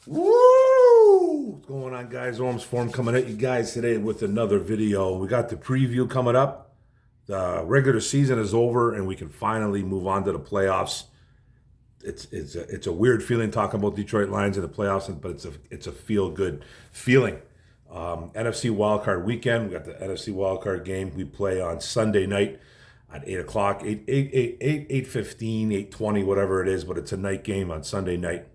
Woo! What's going on, guys? Orms Form coming at you guys today with another video. We got the preview coming up. The regular season is over, and we can finally move on to the playoffs. It's a weird feeling talking about Detroit Lions in the playoffs, but it's a feel good feeling. NFC wildcard weekend. We got the NFC wildcard game. We play on Sunday night at 8 o'clock, 8:15, 8:20, whatever it is. But it's a night game on Sunday night.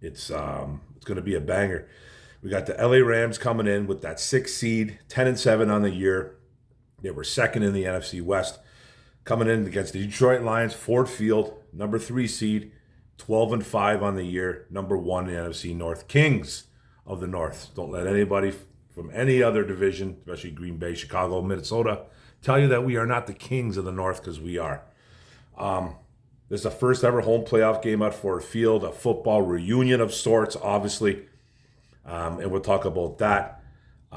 It's going to be a banger. We got the LA Rams coming in with that 6 seed, 10-7 on the year. They were second in the NFC West, coming in against the Detroit Lions, Ford Field, number 3 seed, 12-5 on the year, number 1 in the NFC North. Kings of the North. Don't let anybody from any other division, especially Green Bay, Chicago, Minnesota, tell you that we are not the Kings of the North, because we are. This is the first ever home playoff game at Ford Field, a football reunion of sorts, obviously. And we'll talk about that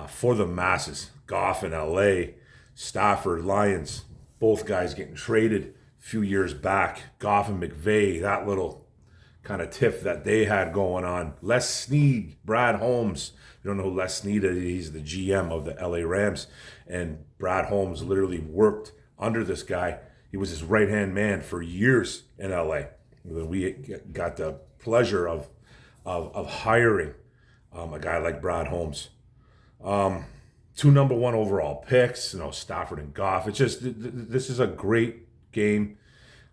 for the masses. Goff in LA, Stafford, Lions, both guys getting traded a few years back. Goff and McVay, that little kind of tiff that they had going on. Les Snead, Brad Holmes. You don't know who Les Snead is. He's the GM of the LA Rams. And Brad Holmes literally worked under this guy. He was his right-hand man for years in LA. We got the pleasure of hiring a guy like Brad Holmes. Two number 1 overall picks, Stafford and Goff. It's just, this is a great game.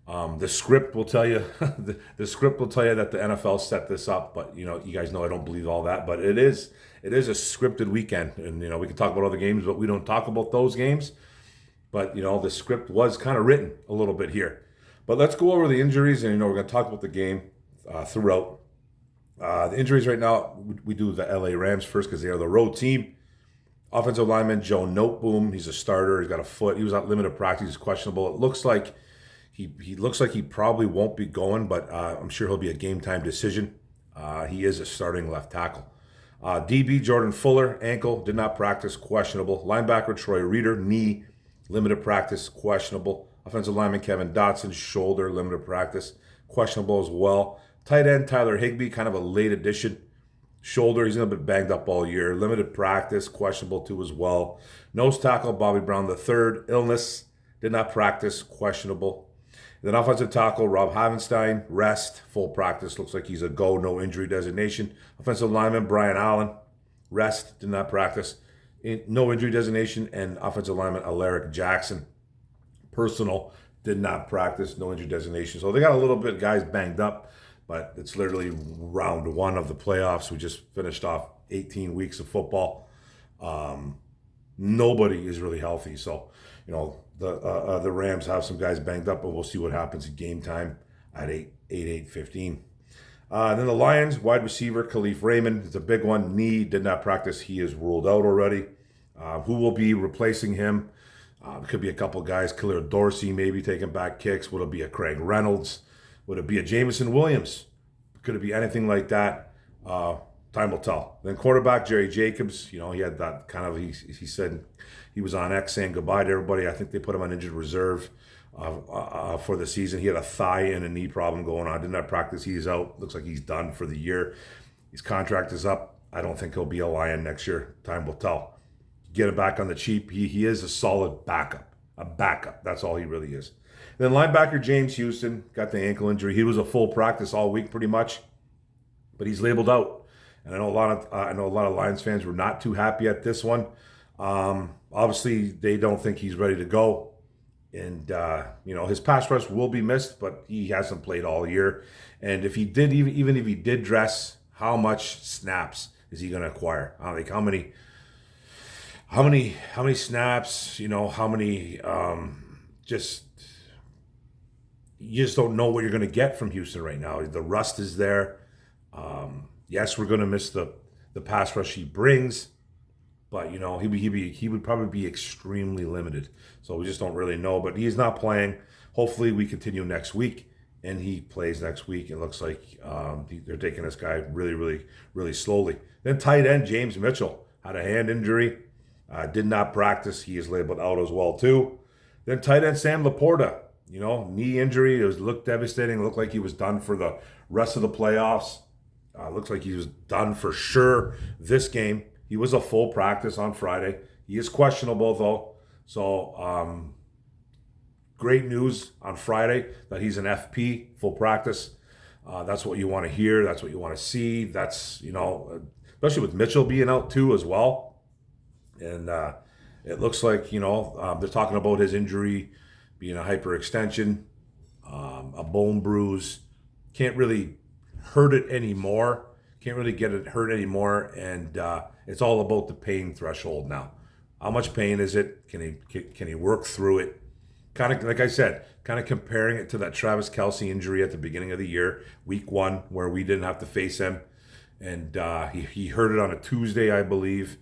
The script will tell you, the script will tell you that the NFL set this up, but you guys know I don't believe all that. But it is a scripted weekend, and we can talk about other games, but we don't talk about those games. But, the script was kind of written a little bit here. But let's go over the injuries, and, we're going to talk about the game throughout. The injuries right now, we do the LA Rams first because they are the road team. Offensive lineman Joe Noteboom, he's a starter. He's got a foot. He was out limited practice. He's questionable. It looks like he probably won't be going, but I'm sure he'll be a game-time decision. He is a starting left tackle. DB Jordan Fuller, ankle, did not practice, questionable. Linebacker Troy Reeder, knee, limited practice, questionable. Offensive lineman Kevin Dotson, shoulder, limited practice, questionable as well. Tight end Tyler Higbee, kind of a late addition. Shoulder, he's going to be banged up all year. Limited practice, questionable too as well. Nose tackle Bobby Brown III, illness, did not practice, questionable. Then offensive tackle Rob Havenstein, rest, full practice, looks like he's a go, no injury designation. Offensive lineman Brian Allen, rest, did not practice, no injury designation. And offensive lineman Alaric Jackson, personal, did not practice, no injury designation. So they got a little bit guys banged up, but it's literally round 1 of the playoffs. We just finished off 18 weeks of football. Nobody is really healthy. So, the Rams have some guys banged up, but we'll see what happens in game time at 8:15. Then the Lions, wide receiver Khalif Raymond. It's a big one. Knee, did not practice. He is ruled out already. Who will be replacing him? It could be a couple guys. Khalil Dorsey maybe taking back kicks. Would it be a Craig Reynolds? Would it be a Jameson Williams? Could it be anything like that? Time will tell. Then quarterback Jerry Jacobs, he had that kind of, he said he was on X saying goodbye to everybody. I think they put him on injured reserve for the season. He had a thigh and a knee problem going on. Did not practice. He's out. Looks like he's done for the year. His contract is up. I don't think he'll be a Lion next year. Time will tell. Get him back on the cheap. He is a solid backup. A backup. That's all he really is. Then linebacker James Houston got the ankle injury. He was a full practice all week pretty much, but he's labeled out. And I know a lot of Lions fans were not too happy at this one. Obviously, they don't think he's ready to go. And, his pass rush will be missed, but he hasn't played all year. And if he did, even if he did dress, how much snaps is he going to acquire? Like how many snaps, how many, you just don't know what you're going to get from Houston right now. The rust is there. Yes, we're going to miss the pass rush he brings, but he would probably be extremely limited. So we just don't really know. But he's not playing. Hopefully, we continue next week, and he plays next week. It looks like they're taking this guy really, really, really slowly. Then tight end James Mitchell had a hand injury, did not practice. He is labeled out as well too. Then tight end Sam Laporta, knee injury. Looked devastating. It looked like he was done for the rest of the playoffs. Looks like he was done for sure this game. He was a full practice on Friday. He is questionable though. So great news on Friday that he's an FP, full practice. That's what you want to hear. That's what you want to see. That's, especially with Mitchell being out too as well. And it looks like, they're talking about his injury being a hyperextension, a bone bruise. Can't really hurt it anymore. Can't really get it hurt anymore. And it's all about the pain threshold now. How much pain is it? Can he work through it? Kind of, like I said, kind of comparing it to that Travis Kelce injury at the beginning of the year, week 1, where we didn't have to face him. And he hurt it on a Tuesday, I believe.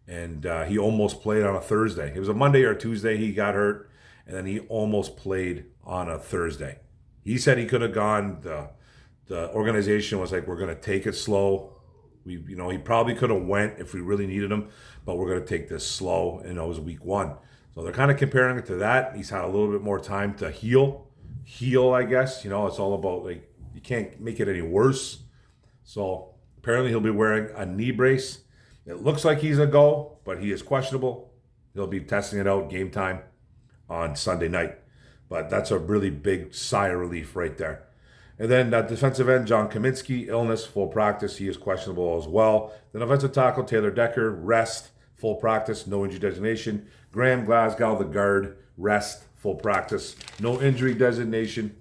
And he almost played on a Thursday. It was a Monday or a Tuesday he got hurt. And then he almost played on a Thursday. He said he could have gone. The organization was like, we're going to take it slow. He probably could have went if we really needed him, but we're going to take this slow. And it was week 1. So they're kind of comparing it to that. He's had a little bit more time to heal, I guess. It's all about, like, you can't make it any worse. So apparently he'll be wearing a knee brace. It looks like he's a go, but he is questionable. He'll be testing it out game time on Sunday night. But that's a really big sigh of relief right there. And then defensive end, John Kaminsky, illness, full practice. He is questionable as well. Then offensive tackle, Taylor Decker, rest, full practice, no injury designation. Graham Glasgow, the guard, rest, full practice, no injury designation.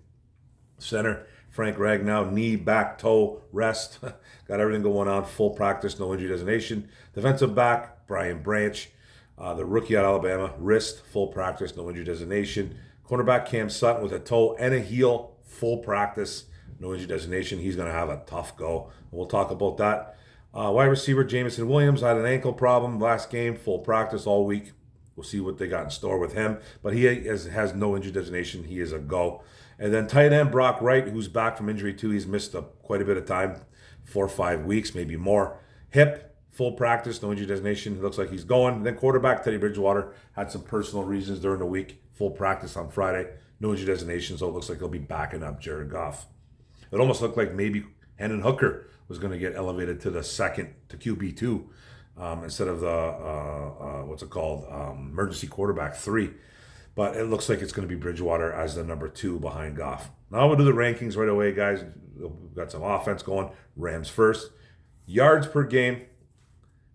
Center, Frank Ragnow, knee, back, toe, rest. Got everything going on, full practice, no injury designation. Defensive back, Brian Branch, the rookie at Alabama, wrist, full practice, no injury designation. Cornerback Cam Sutton with a toe and a heel, full practice, no injury designation. He's going to have a tough go. We'll talk about that. Wide receiver Jameson Williams had an ankle problem last game, full practice all week. We'll see what they got in store with him. But he has no injury designation. He is a go. And then tight end Brock Wright, who's back from injury too. He's missed quite a bit of time, 4 or 5 weeks, maybe more. Hip, full practice, no injury designation. It looks like he's going. And then quarterback Teddy Bridgewater had some personal reasons during the week. Full practice on Friday, no injury designation. So it looks like he'll be backing up Jared Goff. It almost looked like maybe Hendon Hooker was going to get elevated to QB2 instead of the emergency quarterback 3. But it looks like it's going to be Bridgewater as the number 2 behind Goff. Now we'll do the rankings right away, guys. We've got some offense going. Rams first. Yards per game,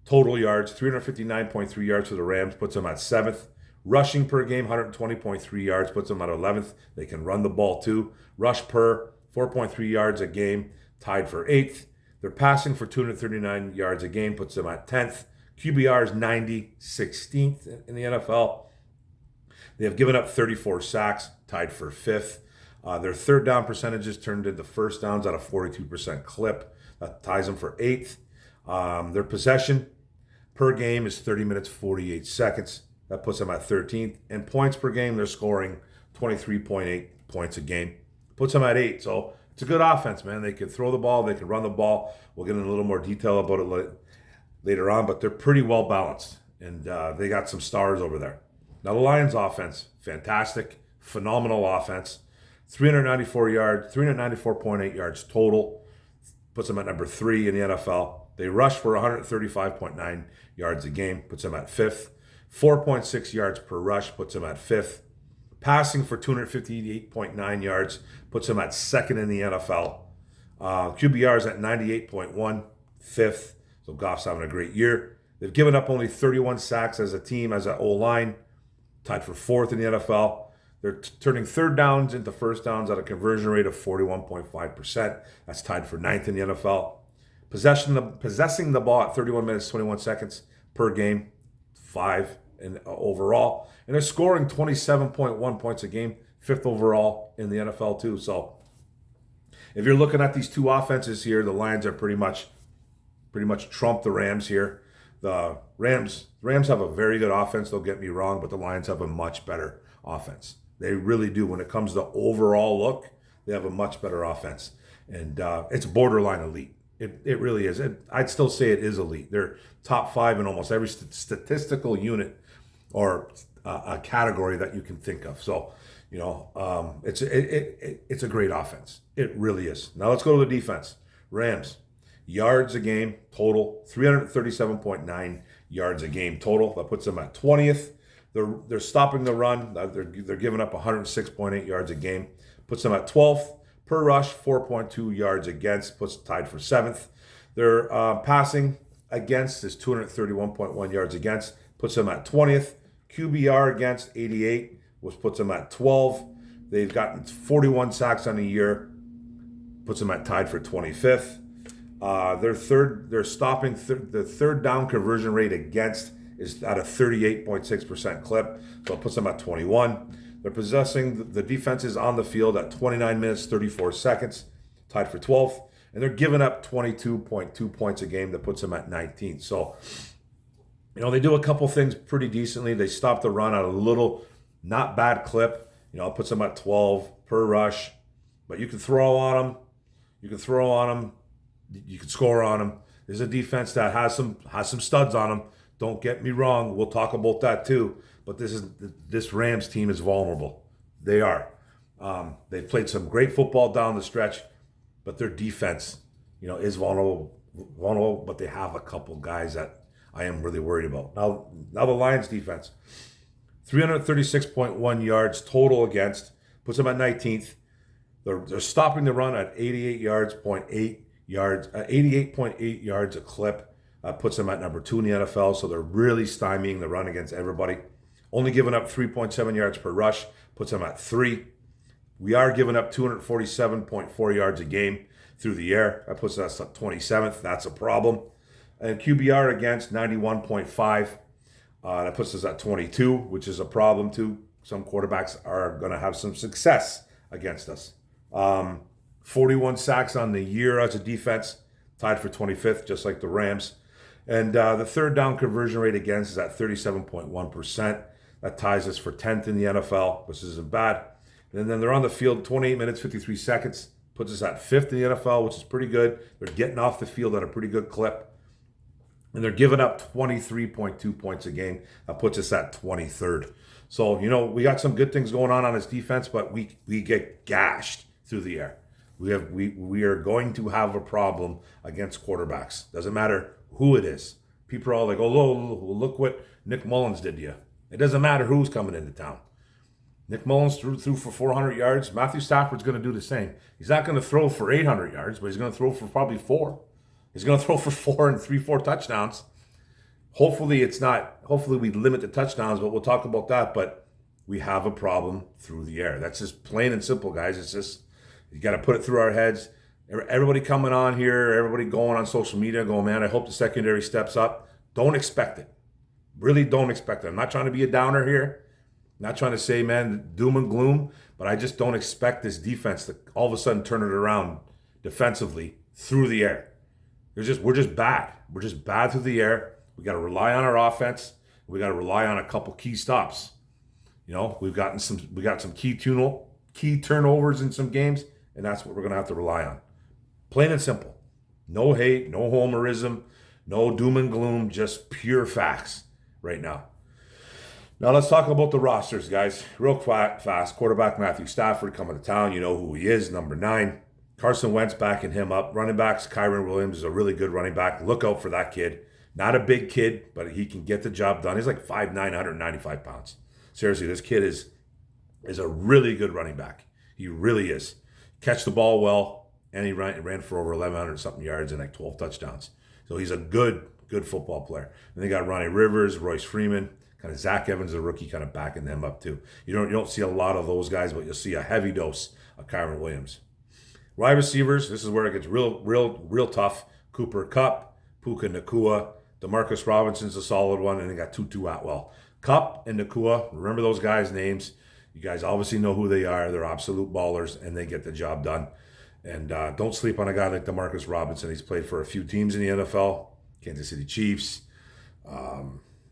total yards, 359.3 yards for the Rams, puts them at 7th. Rushing per game, 120.3 yards, puts them at 11th. They can run the ball too. Rush per, 4.3 yards a game, tied for 8th. They're passing for 239 yards a game, puts them at 10th. QBR is 90, 16th in the NFL. They have given up 34 sacks, tied for 5th. Their third down percentages turned into first downs at a 42% clip. That ties them for 8th. Their possession per game is 30 minutes, 48 seconds. That puts them at 13th. And points per game, they're scoring 23.8 points a game. Puts them at 8. So it's a good offense, man. They can throw the ball. They can run the ball. We'll get in a little more detail about it later on. But they're pretty well balanced. And they got some stars over there. Now the Lions offense, fantastic, phenomenal offense. 394.8 yards total. Puts them at number 3 in the NFL. They rush for 135.9 yards a game. Puts them at 5th. 4.6 yards per rush. Puts them at 5th. Passing for 258.9 yards. Puts them at 2nd in the NFL. QBR is at 98.1. 5th. So Goff's having a great year. They've given up only 31 sacks as a team, as an O-line. Tied for 4th in the NFL. They're turning third downs into first downs at a conversion rate of 41.5%. That's tied for 9th in the NFL. Possessing the ball at 31 minutes, 21 seconds per game, 5 in overall. And they're scoring 27.1 points a game, 5th overall in the NFL too. So if you're looking at these two offenses here, the Lions are pretty much trump the Rams here. The Rams have a very good offense, don't get me wrong, but the Lions have a much better offense. They really do. When it comes to overall look, they have a much better offense. And it's borderline elite. It really is. I'd still say it is elite. They're top 5 in almost every statistical unit or a category that you can think of. So, it's a great offense. It really is. Now let's go to the defense. Rams. Yards a game total, 337.9 yards a game total. That puts them at 20th. They're stopping the run. They're giving up 106.8 yards a game. Puts them at 12th. Per rush, 4.2 yards against. Puts tied for 7th. Their passing against is 231.1 yards against. Puts them at 20th. QBR against, 88, which puts them at 12. They've gotten 41 sacks on the year. Puts them at tied for 25th. They're stopping the third down conversion rate against is at a 38.6% clip, so it puts them at 21. They're possessing the defenses on the field at 29 minutes 34 seconds, tied for 12th, and they're giving up 22.2 points a game. That puts them at 19th. So, they do a couple things pretty decently. They stop the run at a little not bad clip. It puts them at 12 per rush, but you can throw on them. You can score on them. There's a defense that has some studs on them. Don't get me wrong. We'll talk about that too. But this Rams team is vulnerable. They are. They've played some great football down the stretch, but their defense, is vulnerable. But they have a couple guys that I am really worried about. Now the Lions defense, 336.1 yards total against, puts them at 19th. They're stopping the run at 88.8 yards a clip. Puts them at number 2 in the NFL, so they're really stymieing the run against everybody. Only giving up 3.7 yards per rush, puts them at 3. We are giving up 247.4 yards a game through the air. That puts us at 27th. That's a problem. And QBR against, 91.5. That puts us at 22, which is a problem too. Some quarterbacks are going to have some success against us. 41 sacks on the year as a defense, tied for 25th, just like the Rams. And the third down conversion rate against is at 37.1%. That ties us for 10th in the NFL, which isn't bad. And then they're on the field 28 minutes, 53 seconds, puts us at 5th in the NFL, which is pretty good. They're getting off the field at a pretty good clip. And they're giving up 23.2 points a game. That puts us at 23rd. So, we got some good things going on this defense, but we get gashed through the air. We are going to have a problem against quarterbacks. Doesn't matter who it is. People are all like, oh, look what Nick Mullins did to you. It doesn't matter who's coming into town. Nick Mullins threw for 400 yards. Matthew Stafford's going to do the same. He's not going to throw for 800 yards, but he's going to throw for probably 4. He's going to throw for 4 touchdowns. Hopefully we limit the touchdowns, but we'll talk about that. But we have a problem through the air. That's just plain and simple, guys. It's just, you got to put it through our heads. Everybody coming on here, everybody going on social media going, man, I hope the secondary steps up. Don't expect it. Really don't expect it. I'm not trying to be a downer here. I'm not trying to say, man, doom and gloom, but I just don't expect this defense to all of a sudden turn it around defensively through the air. We're just bad. We're just bad through the air. We got to rely on our offense. We got to rely on a couple key stops. We've got some key turnovers in some games, and that's what we're going to have to rely on. Plain and simple. No hate, no homerism, no doom and gloom, just pure facts right now. Now let's talk about the rosters, guys. Real fast. Quarterback Matthew Stafford coming to town. You know who he is, number 9. Carson Wentz backing him up. Running backs, Kyren Williams is a really good running back. Look out for that kid. Not a big kid, but he can get the job done. He's like 5'9", 195 pounds. Seriously, this kid is a really good running back. He really is. Catch the ball well, and he ran for over 1,100 something yards and like 12 touchdowns. So he's a good football player. And they got Ronnie Rivers, Royce Freeman, kind of Zach Evans, the rookie, kind of backing them up too. You don't see a lot of those guys, but you'll see a heavy dose of Kyren Williams. Wide receivers, this is where it gets real tough. Cooper Kupp, Puka Nacua, Demarcus Robinson's a solid one, and they got Tutu Atwell. Kupp and Nacua, remember those guys' names. You guys obviously know who they are. They're absolute ballers, and they get the job done. And don't sleep on a guy like Demarcus Robinson. He's played for a few teams in the NFL, Kansas City Chiefs,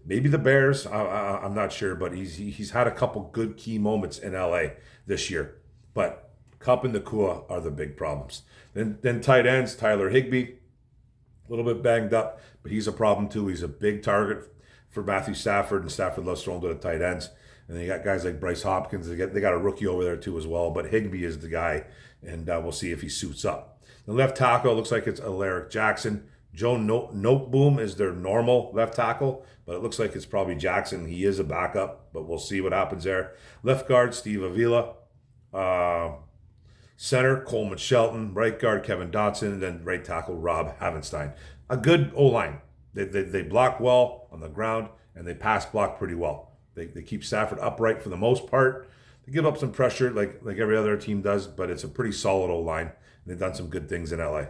maybe the Bears. I'm not sure, but he's had a couple good key moments in LA this year. But Kupp and Nacua are the big problems. Then tight ends, Tyler Higbee, a little bit banged up, but he's a problem too. He's a big target for Matthew Stafford, and Stafford loves throwing to the tight ends. And they got guys like Bryce Hopkins. They got a rookie over there too as well. But Higbee is the guy, and we'll see if he suits up. The left tackle looks like it's Alaric Jackson. Joe Noteboom is their normal left tackle, but it looks like it's probably Jackson. He is a backup, but we'll see what happens there. Left guard, Steve Avila. Center, Coleman Shelton. Right guard, Kevin Dotson. And then right tackle, Rob Havenstein. A good O-line. They block well on the ground, and they pass block pretty well. They keep Stafford upright for the most part. They give up some pressure like every other team does, but it's a pretty solid O-line. They've done some good things in LA.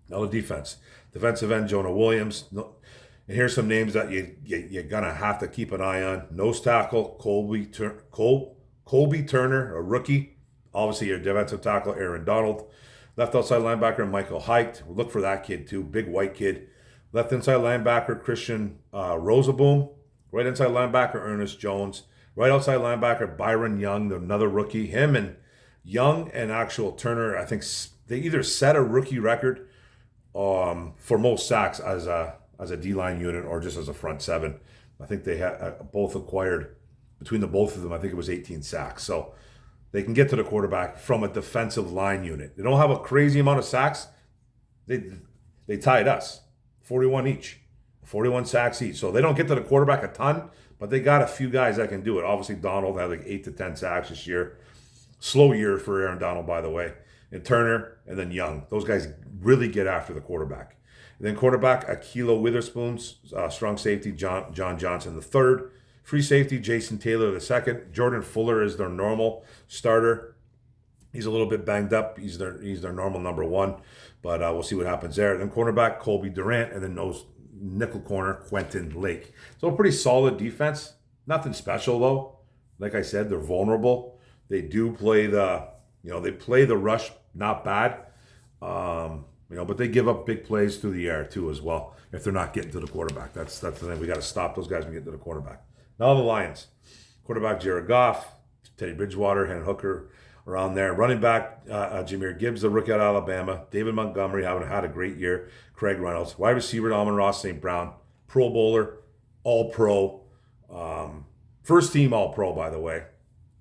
Now the defense. Defensive end, Jonah Williams. And here's some names that you're going to have to keep an eye on. Nose tackle, Colby Turner, a rookie. Obviously, your defensive tackle, Aaron Donald. Left outside linebacker, Michael Height. Look for that kid, too. Big white kid. Left inside linebacker, Christian Rosaboom. Right inside linebacker, Ernest Jones. Right outside linebacker, Byron Young, another rookie. Him and Young and actual Turner, I think they either set a rookie record for most sacks as a D-line unit or just as a front seven. I think they had both acquired, between the both of them, I think it was 18 sacks. So they can get to the quarterback from a defensive line unit. They don't have a crazy amount of sacks. They tied us, 41 each, 41 sacks each. So they don't get to the quarterback a ton, but they got a few guys that can do it. Obviously, Donald had like 8 to 10 sacks this year. Slow year for Aaron Donald, by the way. And Turner, and then Young. Those guys really get after the quarterback. And then quarterback, Akilo Witherspoon. Strong safety, John Johnson III. Free safety, Jason Taylor II. Jordan Fuller is their normal starter. He's a little bit banged up. He's their normal number one. But we'll see what happens there. Then cornerback, Colby Durant. And then nose nickel corner, Quentin Lake. So a pretty solid defense. Nothing special, though. Like I said, they're vulnerable. They do play the rush not bad, but they give up big plays through the air too as well if they're not getting to the quarterback. That's the thing. We got to stop those guys from getting to the quarterback. Now the Lions, quarterback Jared Goff, Teddy Bridgewater, Hendon Hooker around there. Running back Jahmyr Gibbs, the rookie out of Alabama. David Montgomery having had a great year. Craig Reynolds, wide receiver Amon-Ra St. Brown, Pro Bowler, All Pro, first team All Pro, by the way.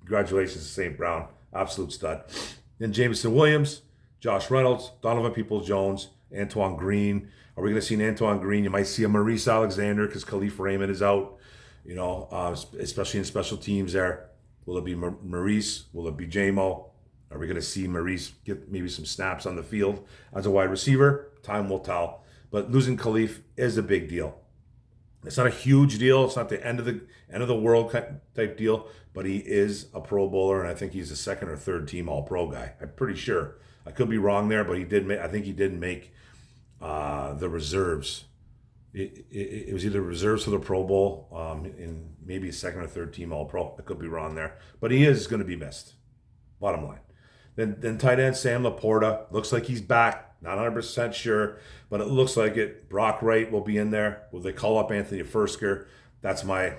Congratulations to St. Brown, absolute stud. Then Jameson Williams, Josh Reynolds, Donovan Peoples-Jones, Antoine Green. Are we going to see an Antoine Green? You might see a Maurice Alexander because Khalif Raymond is out, especially in special teams there. Will it be Maurice? Will it be J-Mo? Are we going to see Maurice get maybe some snaps on the field as a wide receiver? Time will tell. But losing Khalif is a big deal. It's not a huge deal. It's not the end of the world type deal, but he is a Pro Bowler, and I think he's a second or third team All Pro guy. I'm pretty sure. I could be wrong there, but he did. I think he did make the reserves. It was either reserves for the Pro Bowl, and maybe a second or third team All Pro. I could be wrong there, but he is going to be missed. Bottom line. Then tight end Sam Laporta looks like he's back. Not 100% sure, but it looks like it. Brock Wright will be in there. Will they call up Anthony Fersker? That's my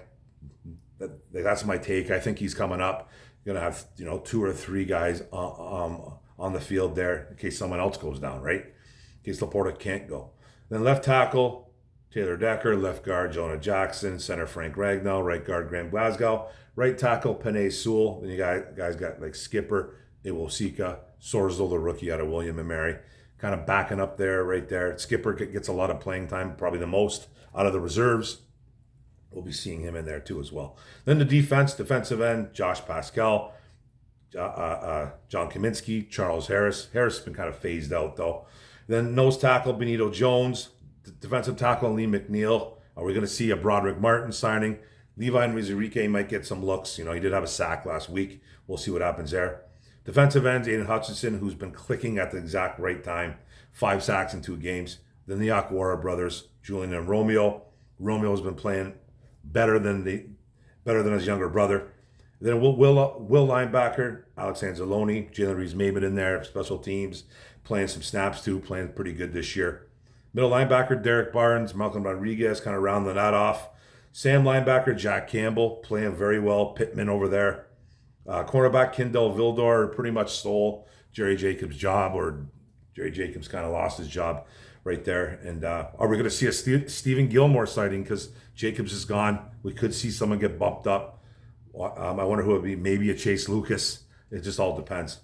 take. I think he's coming up. You're gonna have 2 or 3 guys on the field there in case someone else goes down, right? In case Laporta can't go. Then left tackle Taylor Decker, left guard Jonah Jackson, center Frank Ragnow, right guard Graham Glasgow, right tackle Penei Sewell. Then you guys got like skipper Iwosika, Sorsdal, the rookie out of William & Mary. Kind of backing up there, right there. Skipper gets a lot of playing time, probably the most out of the reserves. We'll be seeing him in there too as well. Then the defensive end, Josh Pascal, John Kaminsky, Charles Harris. Harris has been kind of phased out though. Then nose tackle, Benito Jones. Defensive tackle, Lee McNeil. Are we going to see a Broderick Martin signing? Levi Onwuzurike might get some looks. He did have a sack last week. We'll see what happens there. Defensive ends, Aiden Hutchinson, who's been clicking at the exact right time. 5 sacks in 2 games. Then the Akwara brothers, Julian and Romeo. Romeo's been playing better than his younger brother. Then Will linebacker, Alex Anzalone, Jalen Reeves-Maybin in there, special teams, playing some snaps too, playing pretty good this year. Middle linebacker, Derek Barnes, Malcolm Rodriguez, kind of rounding that off. Sam linebacker, Jack Campbell, playing very well. Pittman over there. Cornerback Kendall Vildor pretty much stole Jerry Jacobs' job, or Jerry Jacobs kind of lost his job right there. And are we going to see a Stephen Gilmore sighting because Jacobs is gone? We could see someone get bumped up. I wonder who it would be. Maybe a Chase Lucas. It just all depends.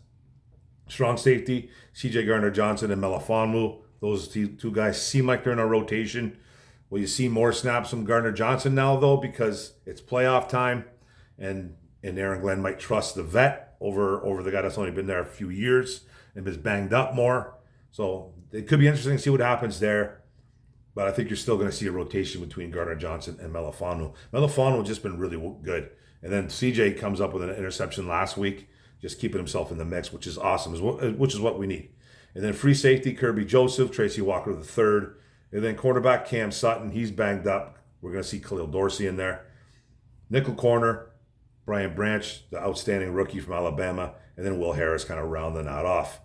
Strong safety, CJ Gardner-Johnson and Melifonwu. Those two guys seem like they're in a rotation. Will you see more snaps from Gardner-Johnson now, though, because it's playoff time, and Aaron Glenn might trust the vet over the guy that's only been there a few years and is banged up more. So it could be interesting to see what happens there. But I think you're still going to see a rotation between Gardner-Johnson and Melifonwu. Melifonwu has just been really good. And then CJ comes up with an interception last week, just keeping himself in the mix, which is awesome, which is what we need. And then free safety, Kirby Joseph, Tracy Walker III. And then quarterback, Cam Sutton, he's banged up. We're going to see Khalil Dorsey in there. Nickel corner, Brian Branch, the outstanding rookie from Alabama. And then Will Harris kind of rounding that off.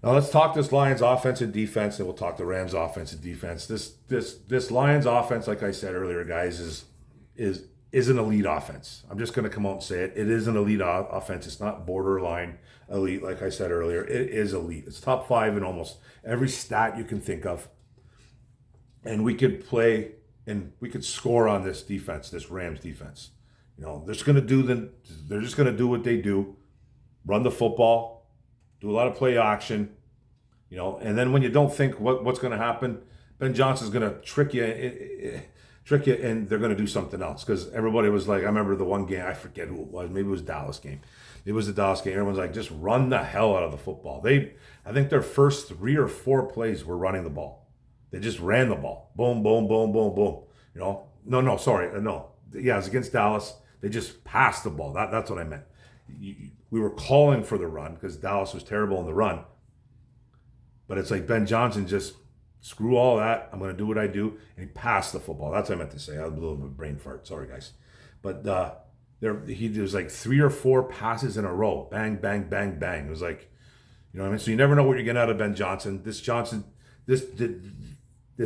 Now let's talk this Lions offense and defense, and we'll talk the Rams offense and defense. This Lions offense, like I said earlier, guys, is an elite offense. I'm just going to come out and say it. It is an elite offense. It's not borderline elite, like I said earlier. It is elite. It's top 5 in almost every stat you can think of. And we could play and we could score on this defense, this Rams defense. You know, they're just going to do what they do, run the football, do a lot of play action, you know, and then when you don't think what's going to happen, Ben Johnson's going to trick you, and they're going to do something else. Because everybody was like, I remember the one game, I forget who it was, maybe it was Dallas game. It was the Dallas game. Everyone's like, just run the hell out of the football. I think their first 3 or 4 plays were running the ball. They just ran the ball. Boom, boom, boom, boom, boom. You know, no. Yeah, it was against Dallas. They just passed the ball. That's what I meant. We were calling for the run because Dallas was terrible in the run. But it's like Ben Johnson just, screw all that. I'm going to do what I do. And he passed the football. That's what I meant to say. I had a little bit of a brain fart. Sorry, guys. But there was like 3 or 4 passes in a row. Bang, bang, bang, bang. It was like, you know what I mean? So you never know what you're getting out of Ben Johnson. This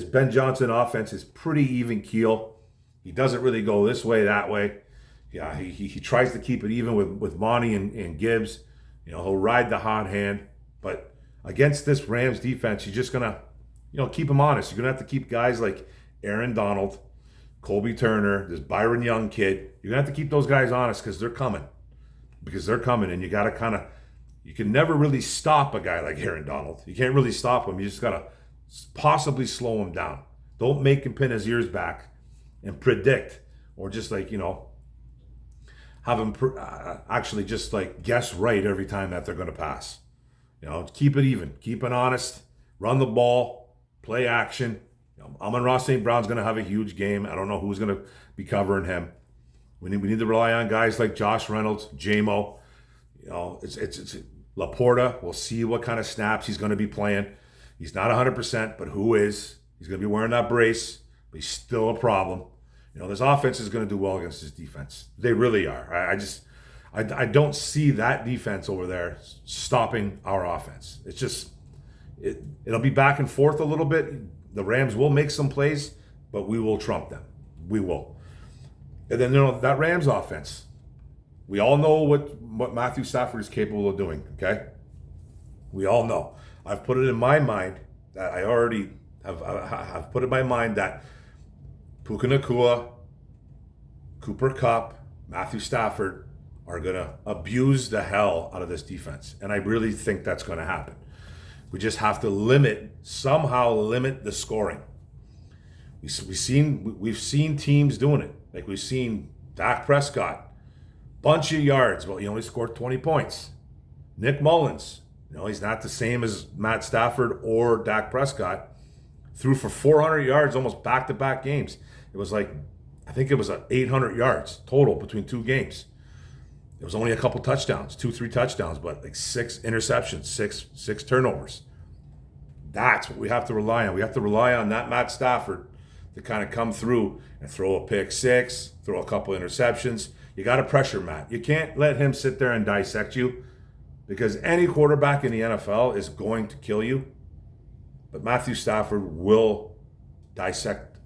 Ben Johnson offense is pretty even keel. He doesn't really go this way, that way. Yeah, he tries to keep it even with Monty and Gibbs. You know, he'll ride the hot hand. But against this Rams defense, you're just going to, you know, keep them honest. You're going to have to keep guys like Aaron Donald, Colby Turner, this Byron Young kid. You're going to have to keep those guys honest because they're coming. And you got to you can never really stop a guy like Aaron Donald. You can't really stop him. You just got to possibly slow him down. Don't make him pin his ears back and predict, or just like, you know, have him actually just like guess right every time that they're going to pass. You know, keep it even, keep it honest, run the ball, play action. You know, Amon-Ra St. Brown's going to have a huge game. I don't know who's going to be covering him. We need to rely on guys like Josh Reynolds, J-Mo. You know, it's Laporta. We'll see what kind of snaps he's going to be playing. He's not 100%, but who is? He's going to be wearing that brace, but he's still a problem. You know, this offense is going to do well against this defense. They really are. I don't see that defense over there stopping our offense. It's just, it'll be back and forth a little bit. The Rams will make some plays, but we will trump them. We will. And then, you know, that Rams offense, we all know what Matthew Stafford is capable of doing, okay? We all know. I've put it in my mind that I've put in my mind that Puka Nacua, Cooper Kupp, Matthew Stafford are going to abuse the hell out of this defense. And I really think that's going to happen. We just have to somehow limit the scoring. We've seen teams doing it. Like we've seen Dak Prescott, bunch of yards, but he only scored 20 points. Nick Mullins, you know, he's not the same as Matt Stafford or Dak Prescott. Threw for 400 yards almost back-to-back games. It was like, I think it was 800 yards total between 2 games. There was only a couple touchdowns, 2-3 touchdowns, but like 6 interceptions, six turnovers. That's what we have to rely on. We have to rely on that Matt Stafford to kind of come through and throw a pick 6, throw a couple interceptions. You got to pressure Matt. You can't let him sit there and dissect you, because any quarterback in the NFL is going to kill you. But Matthew Stafford will dissect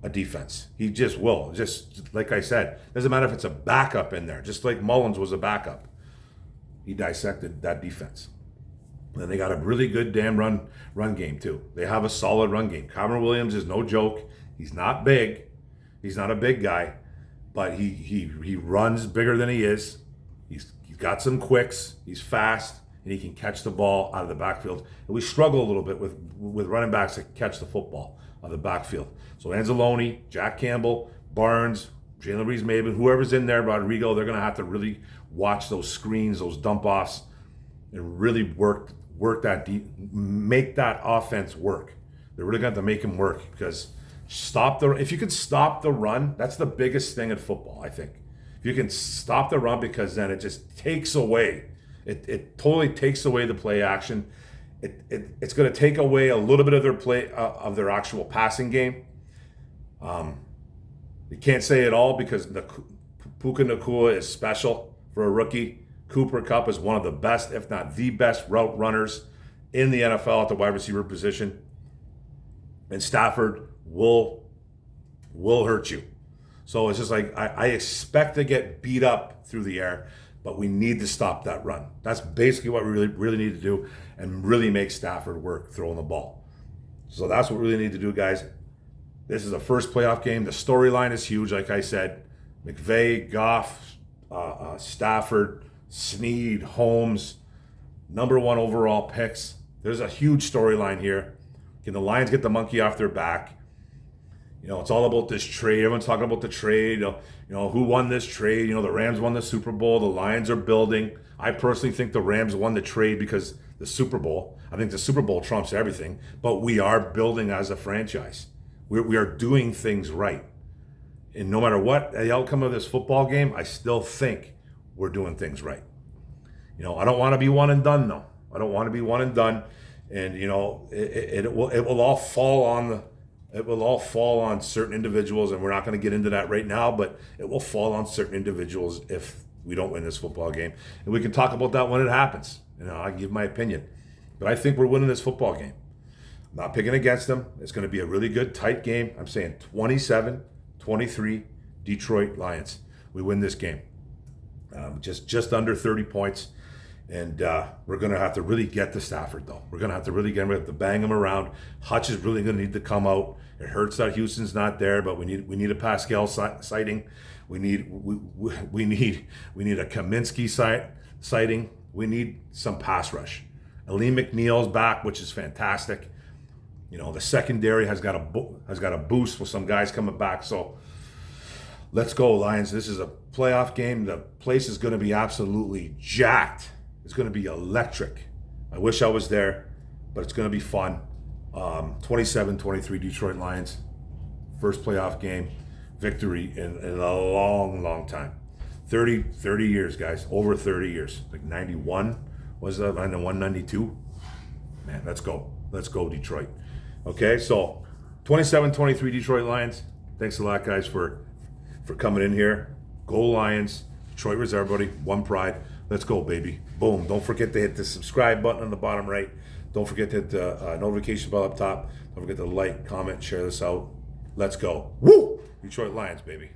a defense. He just will. Just like I said, doesn't matter if it's a backup in there. Just like Mullins was a backup. He dissected that defense. And they got a really good damn run game too. They have a solid run game. Cameron Williams is no joke. He's not big. He's not a big guy, but he runs bigger than he is. He's got some quicks. He's fast. and he can catch the ball out of the backfield. And we struggle a little bit with running backs that catch the football out of the backfield. So Anzalone, Jack Campbell, Barnes, Jalen Reeves-Maybin, whoever's in there, Rodrigo, they're going to have to really watch those screens, those dump-offs, and really work that deep, make that offense work. They're really going to have to make him work, because if you can stop the run, that's the biggest thing in football, I think. If you can stop the run, because then it just takes away, it totally takes away the play action. It's going to take away a little bit of their play, of their actual passing game. You can't say it all, because Puka Nacua is special for a rookie. Cooper Kupp is one of the best, if not the best, route runners in the NFL at the wide receiver position. And Stafford will hurt you. So it's just like, I expect to get beat up through the air, but we need to stop that run. That's basically what we really need to do, and really make Stafford work throwing the ball. So that's what we really need to do, guys. This is the first playoff game. The storyline is huge, like I said. McVay, Goff, Stafford, Snead, Holmes, number 1 overall picks. There's a huge storyline here. Can the Lions get the monkey off their back? It's all about this trade. Everyone's talking about the trade. Who won this trade? The Rams won the Super Bowl. The Lions are building. I personally think the Rams won the trade because the Super Bowl. I think the Super Bowl trumps everything. But we are building as a franchise. We are doing things right. And no matter what the outcome of this football game, I still think we're doing things right. I don't want to be one and done, though. I don't want to be one and done. And it will all fall on certain individuals, and we're not going to get into that right now, but it will fall on certain individuals if we don't win this football game. And we can talk about that when it happens. I can give my opinion. But I think we're winning this football game. I'm not picking against them. It's going to be a really good, tight game. I'm saying 27-23 Detroit Lions. We win this game. Just under 30 points. And we're going to have to really get to Stafford, though. We're going to have to really get him. We have to bang him around. Hutch is really going to need to come out. It hurts that Houston's not there, but we need a Pascal sighting. We need a Kaminsky sighting. We need some pass rush. Aleem McNeil's back, which is fantastic. The secondary has got a boost with some guys coming back. So let's go, Lions. This is a playoff game. The place is going to be absolutely jacked. It's going to be electric. I wish I was there, but it's going to be fun. 27-23 Detroit Lions. First playoff game victory in a long, long time. 30 years, guys. Over 30 years. Like 91 was that? 192? Man, let's go. Let's go, Detroit. Okay, so 27-23 Detroit Lions. Thanks a lot, guys, for coming in here. Go Lions. Detroit Reserve, buddy. One pride. Let's go, baby. Boom. Don't forget to hit the subscribe button on the bottom right. Don't forget to hit the notification bell up top. Don't forget to like, comment, share this out. Let's go. Woo! Detroit Lions, baby.